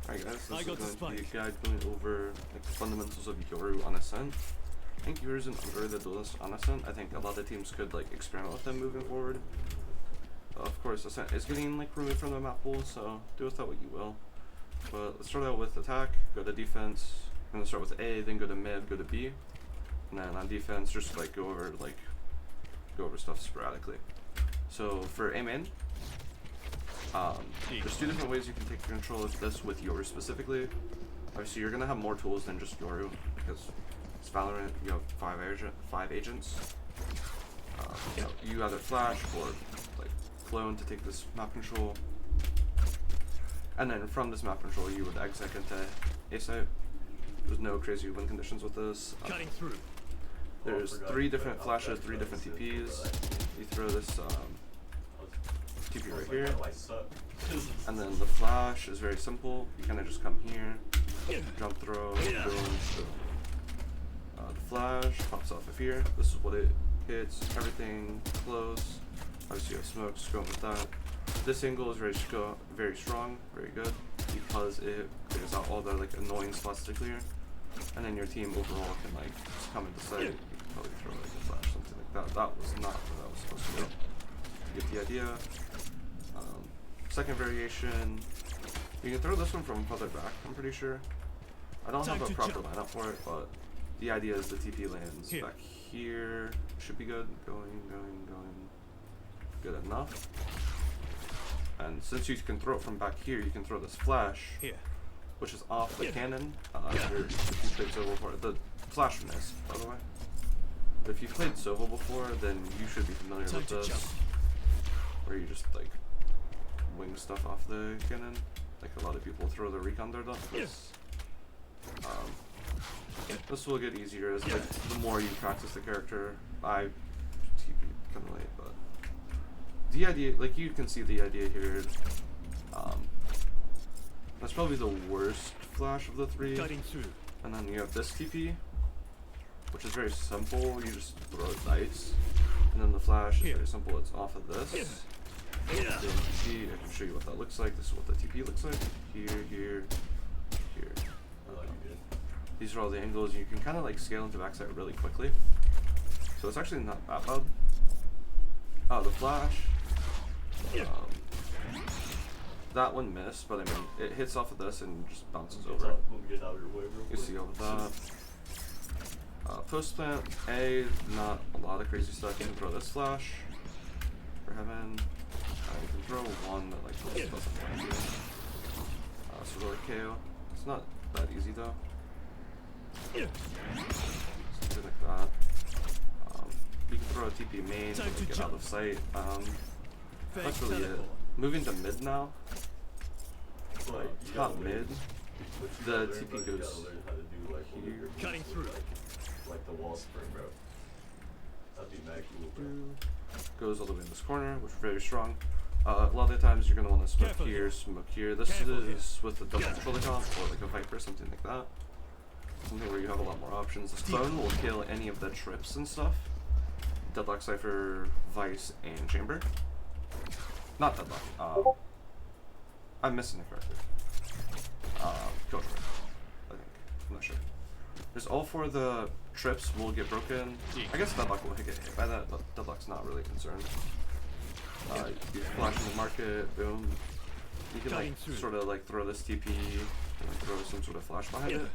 Alright guys, this is going to be a guide going over like, the fundamentals of Yoru on Ascent. I think Yoru is an underrated duelist on Ascent. I think a lot of teams could like experiment with them moving forward. Of course, Ascent is getting like removed from the map pool, so do with that what you will. But let's start out with attack, go to defense. I'm gonna start with A, then go to mid, go to B, and then on defense, just like go over stuff sporadically. So for A main, there's two different ways you can take control of this with Yoru specifically. Obviously, you're gonna have more tools than just Yoru because it's Valorant. You have five agents. You either flash or like clone to take this map control, and then from this map control, you would exec into A site. There's no crazy win conditions with this. Cutting through. There's 3 different flashes, 3 different TPs. You throw this TP right here, and then the flash is very simple. You kind of just come here, jump throw, boom, boom. The flash pops off of here. This is what it hits. Everything close. Obviously, you have smokes going with that. This angle is very strong, very good, because it clears out all the like annoying spots to clear. And then your team overall can like just come into sight. You can probably throw like a flash, something like that. That was not what I was supposed to do. You get the idea. Second variation, you can throw this one from further back, I'm pretty sure. I don't have a proper lineup for it, but the idea is the TP lands back here. Should be good. Going. Good enough. And since you can throw it from back here, you can throw this flash, which is off the cannon. If you played Sova before, the flash miss, by the way. But if you've played Sova before, then you should be familiar with this, where you just like wing stuff off the cannon. Like a lot of people throw the recon dart off this. This will get easier as like the more you practice the character. I TP'd kind of late, but the idea, like you can see the idea here. That's probably the worst flash of the 3. And then you have this TP, which is very simple. You just throw dice, and then the flash is very simple. It's off of this. Then TP, I can show you what that looks like. This is what the TP looks like. Here. These are all the angles. You can kind of like scale into backside really quickly. So it's actually not that bad. The flash. That one missed, but I mean, it hits off of this and just bounces over. You see all of that. Post plant A, not a lot of crazy stuff. You can throw this flash for heaven. You can throw one that like just doesn't land you. So really KO. It's not that easy though. Something like that. You can throw a TP main to get out of sight. That's really it. Moving to mid now. Top mid. The TP goes here. Cutting through. Like the wall spring, bro. That'd be mad cool, Goes all the way in this corner, which is very strong. A lot of the times you're gonna want to smoke here, smoke here. This is with the double controller comp or like a Viper, something like that. Something where you have a lot more options. This clone will kill any of the trips and stuff. Deadlock, Cypher, Vice, and Chamber. Not Deadlock. I'm missing the character. Kaizer, I think. I'm not sure. There's all 4 of the trips will get broken. I guess Deadlock will get hit by that, but Deadlock's not really concerned. You flash in the market, boom. You can like sort of like throw this TP and throw some sort of flash behind it.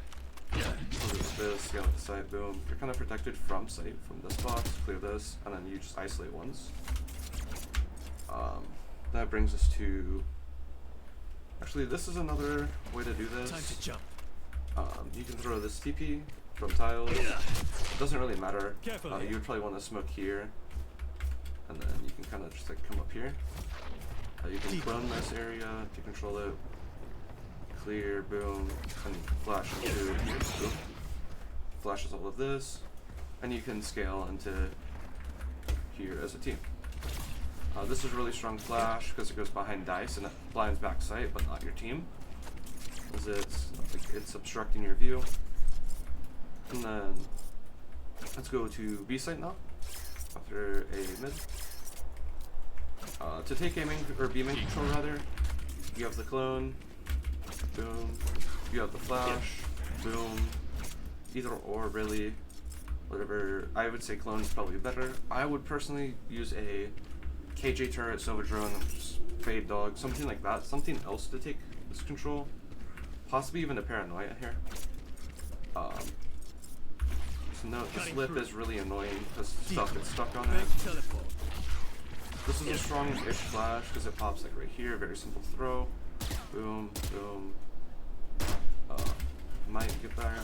This, scale at the side, boom. You're kind of protected from sight from this box, clear this, and then you just isolate once. That brings us to... Actually, this is another way to do this. Time to jump. You can throw this TP from tiles. It doesn't really matter. You would probably want to smoke here. And then you can kind of just like come up here. You can clone this area to control it. Clear, boom, and flash into here, boom. Flashes all of this, and you can scale into here as a team. This is really strong flash because it goes behind dice and it blinds back sight, but not your team, as it's obstructing your view. And then let's go to B site now. After a mid. To take A main or B main control rather, you have the clone. Boom. You have the flash, boom, either or really, whatever. I would say clone is probably better. I would personally use a KJ turret, Silver Drone, Fade Dog, something like that, something else to take this control. Possibly even a Paranoia here. So no, this lip is really annoying because stuff gets stuck on it. This is a strong-ish flash because it pops like right here, very simple throw. Boom, boom. Might get there.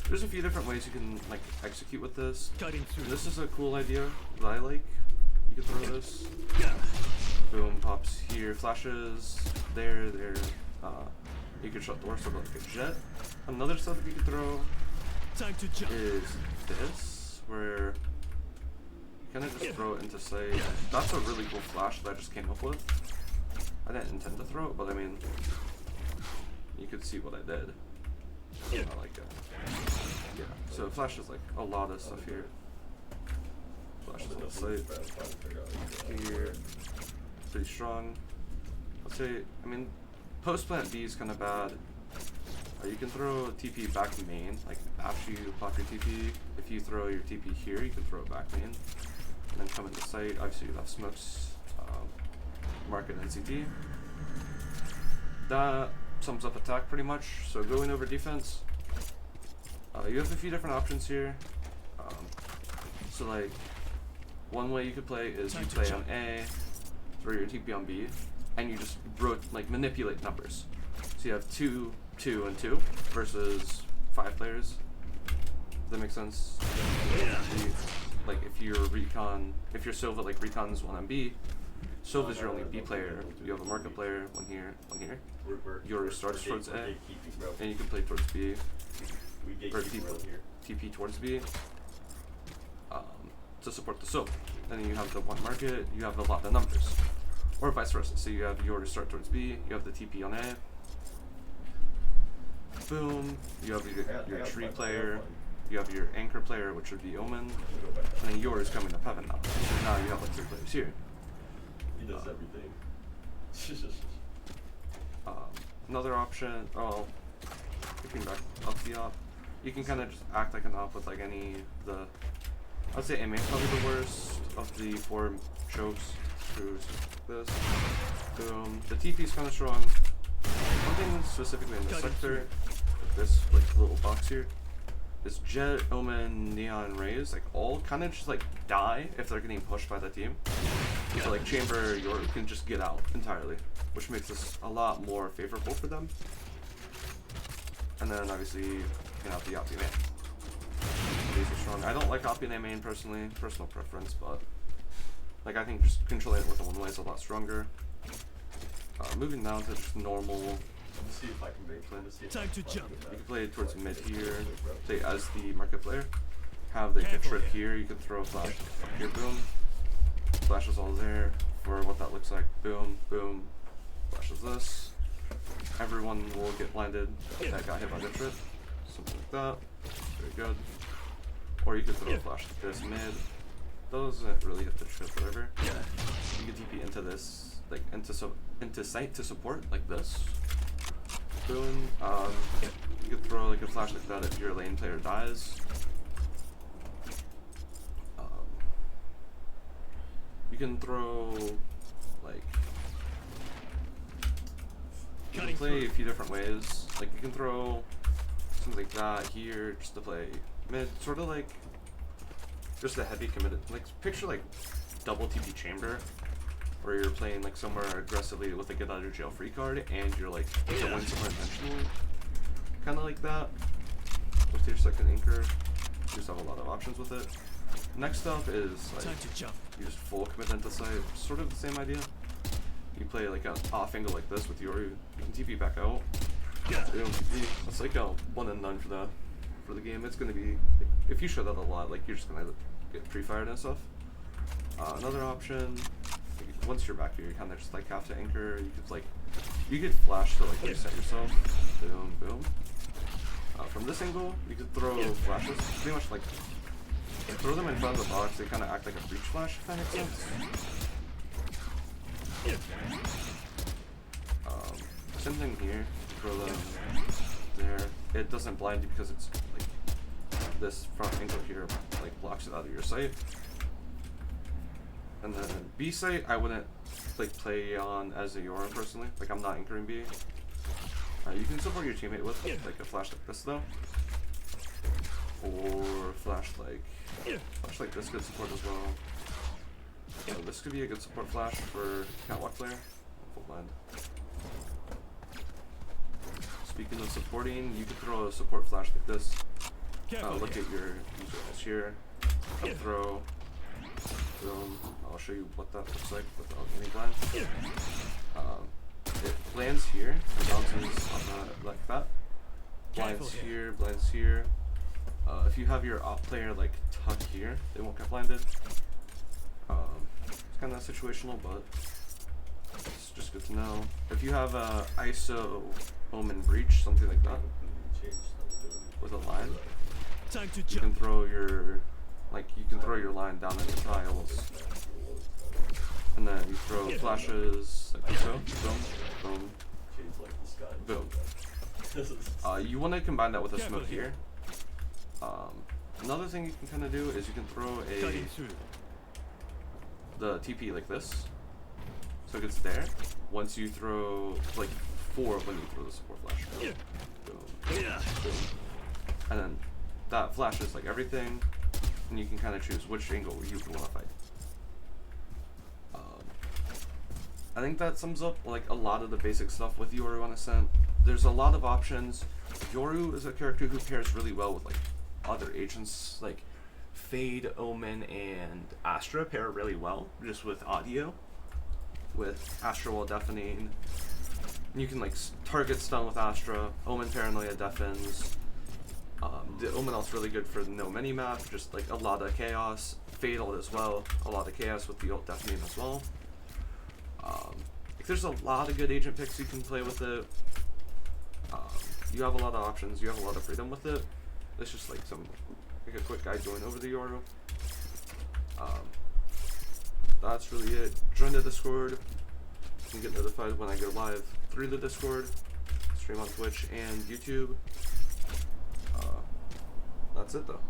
There's a few different ways you can like execute with this. This is a cool idea that I like. You can throw this. Boom, pops here, flashes there. You can shut doors, so like a jet. Another stuff you can throw is this, where you kind of just throw it into sight. That's a really cool flash that I just came up with. I didn't intend to throw it, but I mean, you could see what I did. I like yeah. So flash is like a lot of stuff here. Flashes on the site here, pretty strong. I'd say, I mean, post plant B is kind of bad. You can throw TP back main, like after you pop your TP. If you throw your TP here, you can throw it back main, and then come into site. Obviously, you have smokes, market NCT. That sums up attack pretty much. So going over defense, you have a few different options here. So like, one way you could play is you play on A, throw your TP on B, and you just like manipulate numbers. So you have 2, 2, and 2 versus 5 players. Does that make sense? Like if you're recon, if you're Silva, like recon is 1 on B, Silva is your only B player. You have a market player, one here, one here. Yoru starts towards A, and you can play towards B, or TP towards B, to support the Silva. And then you have the one market, you have a lot of numbers. Or vice versa. So you have Yoru start towards B, you have the TP on A. Boom, you have your tree player, you have your anchor player, which would be Omen, and then yours coming up heaven now. So now you have like 3 players here. He does everything. Another option, looking back up the op, you can kind of just act like an op with like any of the, I'd say aiming is probably the worst of the 4 chokes. Screws this. Boom. The TP is kind of strong. One thing specifically in the sector, this like little box here, is Jet, Omen, Neon, Rays, like all kind of just like die if they're getting pushed by the team. So like Chamber, Yoru can just get out entirely, which makes this a lot more favorable for them. And then obviously you can have the Opti main. These are strong. I don't like Opti main personally, personal preference, but like I think just controlling it with the one way is a lot stronger. Moving down to just normal. Let's see if I can make plan to see. Time to jump. You can play it towards mid here, say as the market player. Have like a trip here, you can throw a flash up here, boom. Flash is all there for what that looks like. Boom, boom. Flashes this. Everyone will get blinded that got hit by the trip. Something like that. Very good. Or you could throw a flash like this mid. Doesn't really hit the trip, whatever. You can TP into this, like into sight to support like this. Boom. You could throw like a flash like that if your lane player dies. You can throw like you can play a few different ways. Like you can throw something like that here just to play mid, sort of like just a heavy committed. Like picture like double TP chamber, where you're playing like somewhere aggressively with a get out of jail free card, and you're like to win somewhere intentionally. Kind of like that. With your second anchor, you just have a lot of options with it. Next up is like you just full commit into sight, sort of the same idea. You play like an off angle like this with Yoru, you can TP back out. It's like a 1 and none for the game. It's gonna be like, if you show that a lot, like you're just gonna get pre-fired and stuff. Another option, like, once you're back here, you kind of just like have to anchor. You could flash to like reset yourself. Boom, boom. From this angle, you could throw flashes, pretty much like throw them in front of the box. They kind of act like a breach flash, if that makes sense. Same thing here. throw them there. It doesn't blind you because it's like this front angle here like blocks it out of your sight. And then B site I wouldn't like play on as a Yoru personally. Like I'm not anchoring B. You can support your teammate with like a flash like this though, or flash like this could support as well. So this could be a good support flash for catwalk player. Full blind. Speaking of supporting, you could throw a support flash like this. Look at your user here. Up throw. Boom. I'll show you what that looks like without any blind. It lands here and bounces on that like that. Blinds here, blinds here. If you have your op player like tuck here, they won't get blinded. It's kind of situational, but it's just good to know. If you have a ISO Omen Breach, something like that, with a line, you can throw your line down in the tiles, and then you throw flashes like so, boom, boom, boom. You want to combine that with a smoke here. Another thing you can kind of do is you can throw the TP like this, so it gets there. Once you throw like 4 when you throw the support flash, boom, boom, and then that flashes like everything, and you can kind of choose which angle you want to fight. I think that sums up like a lot of the basic stuff with Yoru on Ascent. There's a lot of options. Yoru is a character who pairs really well with like other agents, like Fade, Omen, and Astra pair really well just with audio. With Astra while deafening, you can like target stun with Astra. Omen Paranoia deafens. The Omen also really good for no mini map, just like a lot of chaos. Fade ult as well, a lot of chaos with the ult deafening as well. There's a lot of good agent picks you can play with it. You have a lot of options, you have a lot of freedom with it. It's just like a quick guide going over the Yoru. That's really it. Join the Discord. You can get notified when I go live through the Discord. Stream on Twitch and YouTube. That's it though.